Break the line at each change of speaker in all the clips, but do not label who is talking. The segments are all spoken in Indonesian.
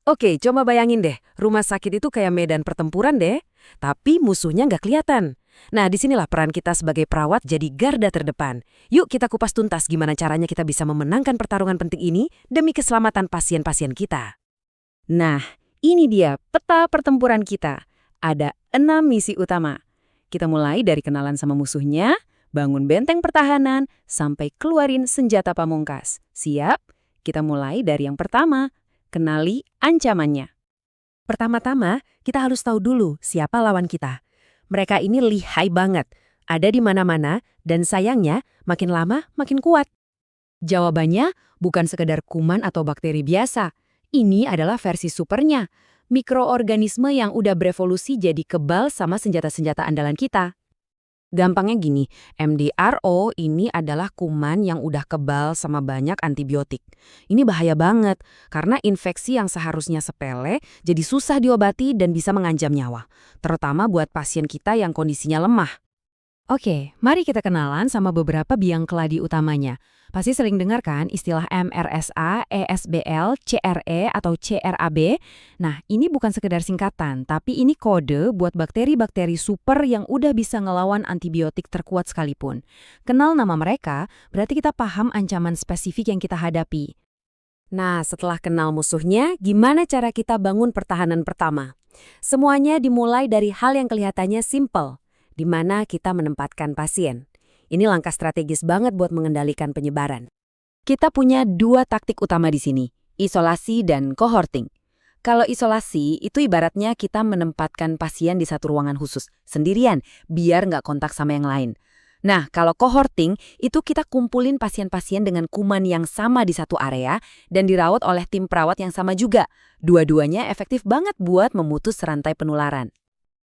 Oke, coba bayangin deh, rumah sakit itu kayak medan pertempuran deh, tapi musuhnya nggak kelihatan. Nah, disinilah peran kita sebagai perawat jadi garda terdepan. Yuk kita kupas tuntas gimana caranya kita bisa memenangkan pertarungan penting ini demi keselamatan pasien-pasien kita. Nah, ini dia peta pertempuran kita. Ada 6 misi utama. Kita mulai dari kenalan sama musuhnya, bangun benteng pertahanan, sampai keluarin senjata pamungkas. Siap? Kita mulai dari yang pertama, kenali ancamannya. Pertama-tama, kita harus tahu dulu siapa lawan kita. Mereka ini lihai banget, ada di mana-mana, dan sayangnya makin lama makin kuat. Jawabannya bukan sekedar kuman atau bakteri biasa. Ini adalah versi supernya, mikroorganisme yang udah berevolusi jadi kebal sama senjata-senjata andalan kita. Gampangnya gini, MDRO ini adalah kuman yang udah kebal sama banyak antibiotik. Ini bahaya banget, karena infeksi yang seharusnya sepele jadi susah diobati dan bisa mengancam nyawa. Terutama buat pasien kita yang kondisinya lemah. Oke, mari kita kenalan sama beberapa biang keladi utamanya. Pasti sering dengar kan istilah MRSA, ESBL, CRE, atau CRAB? Nah, ini bukan sekedar singkatan, tapi ini kode buat bakteri-bakteri super yang udah bisa ngelawan antibiotik terkuat sekalipun. Kenal nama mereka, berarti kita paham ancaman spesifik yang kita hadapi. Nah, setelah kenal musuhnya, gimana cara kita bangun pertahanan pertama? Semuanya dimulai dari hal yang kelihatannya simple, di mana kita menempatkan pasien. Ini langkah strategis banget buat mengendalikan penyebaran. Kita punya 2 taktik utama di sini, isolasi dan cohorting. Kalau isolasi, itu ibaratnya kita menempatkan pasien di satu ruangan khusus, sendirian, biar nggak kontak sama yang lain. Nah, kalau cohorting, itu kita kumpulin pasien-pasien dengan kuman yang sama di satu area dan dirawat oleh tim perawat yang sama juga. Dua-duanya efektif banget buat memutus rantai penularan.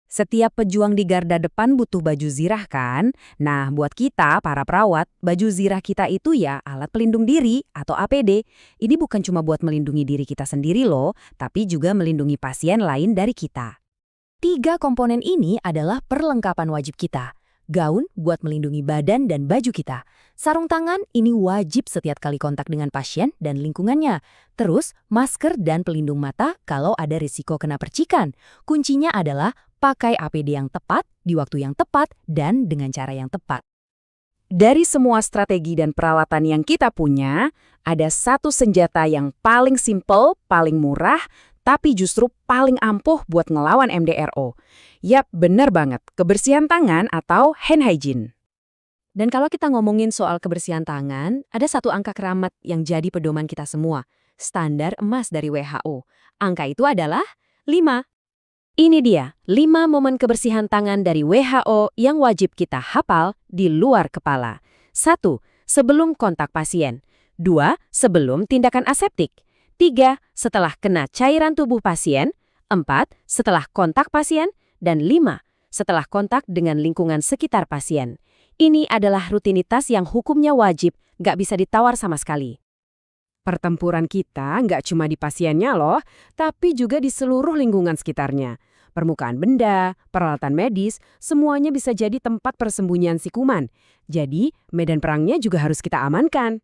Setiap pejuang di garda depan butuh baju zirah kan? Nah, buat kita, para perawat, baju zirah kita itu ya alat pelindung diri atau APD. Ini bukan cuma buat melindungi diri kita sendiri loh, tapi juga melindungi pasien lain dari kita. 3 komponen ini adalah perlengkapan wajib kita. Gaun buat melindungi badan dan baju kita. Sarung tangan ini wajib setiap kali kontak dengan pasien dan lingkungannya. Terus, masker dan pelindung mata kalau ada risiko kena percikan. Kuncinya adalah pakai APD yang tepat, di waktu yang tepat, dan dengan cara yang tepat. Dari semua strategi dan peralatan yang kita punya, ada satu senjata yang paling simple, paling murah, tapi justru paling ampuh buat ngelawan MDRO. Yap, benar banget, kebersihan tangan atau hand hygiene. Dan kalau kita ngomongin soal kebersihan tangan, ada satu angka keramat yang jadi pedoman kita semua, standar emas dari WHO. Angka itu adalah 5. Ini dia, 5 momen kebersihan tangan dari WHO yang wajib kita hafal di luar kepala. 1. Sebelum kontak pasien. 2. Sebelum tindakan aseptik. 3. Setelah kena cairan tubuh pasien. 4. Setelah kontak pasien. Dan 5. Setelah kontak dengan lingkungan sekitar pasien. Ini adalah rutinitas yang hukumnya wajib, nggak bisa ditawar sama sekali. Pertempuran kita nggak cuma di pasiennya loh, tapi juga di seluruh lingkungan sekitarnya. Permukaan benda, peralatan medis, semuanya bisa jadi tempat persembunyian si kuman. Jadi, medan perangnya juga harus kita amankan.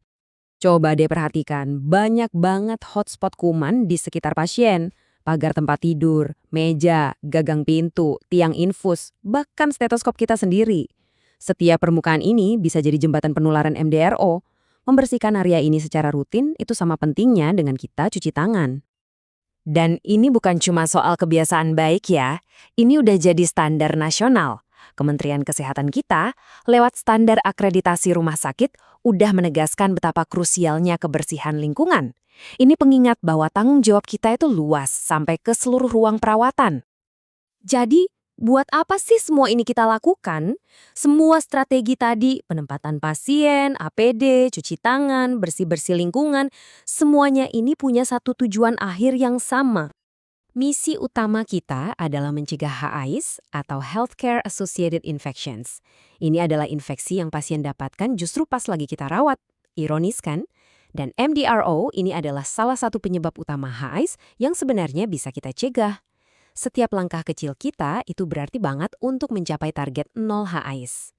Coba deh perhatikan, banyak banget hotspot kuman di sekitar pasien. Pagar tempat tidur, meja, gagang pintu, tiang infus, bahkan stetoskop kita sendiri. Setiap permukaan ini bisa jadi jembatan penularan MDRO. Membersihkan area ini secara rutin itu sama pentingnya dengan kita cuci tangan. Dan ini bukan cuma soal kebiasaan baik ya, ini udah jadi standar nasional. Kementerian Kesehatan kita, lewat standar akreditasi rumah sakit, udah menegaskan betapa krusialnya kebersihan lingkungan. Ini pengingat bahwa tanggung jawab kita itu luas sampai ke seluruh ruang perawatan. Jadi, buat apa sih semua ini kita lakukan? Semua strategi tadi, penempatan pasien, APD, cuci tangan, bersih-bersih lingkungan, semuanya ini punya satu tujuan akhir yang sama. Misi utama kita adalah mencegah HAIs atau Healthcare Associated Infections. Ini adalah infeksi yang pasien dapatkan justru pas lagi kita rawat. Ironis kan? Dan MDRO ini adalah salah satu penyebab utama HAIs yang sebenarnya bisa kita cegah. Setiap langkah kecil kita itu berarti banget untuk mencapai target 0 HAIs.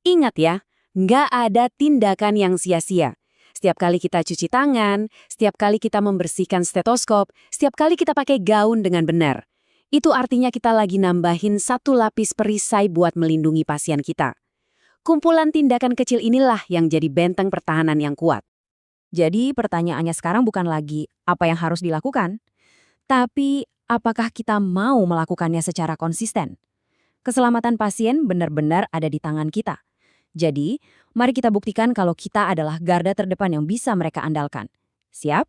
Ingat ya, nggak ada tindakan yang sia-sia.
Setiap kali kita cuci tangan, setiap kali kita membersihkan stetoskop, setiap kali kita pakai gaun dengan benar. Itu artinya kita lagi nambahin satu lapis perisai buat melindungi pasien kita. Kumpulan tindakan kecil inilah yang jadi benteng pertahanan yang kuat.
Jadi pertanyaannya sekarang bukan lagi apa yang harus dilakukan, tapi apakah kita mau melakukannya secara konsisten? Keselamatan pasien benar-benar ada di tangan kita. Jadi, mari kita buktikan kalau kita adalah garda terdepan yang bisa mereka andalkan. Siap?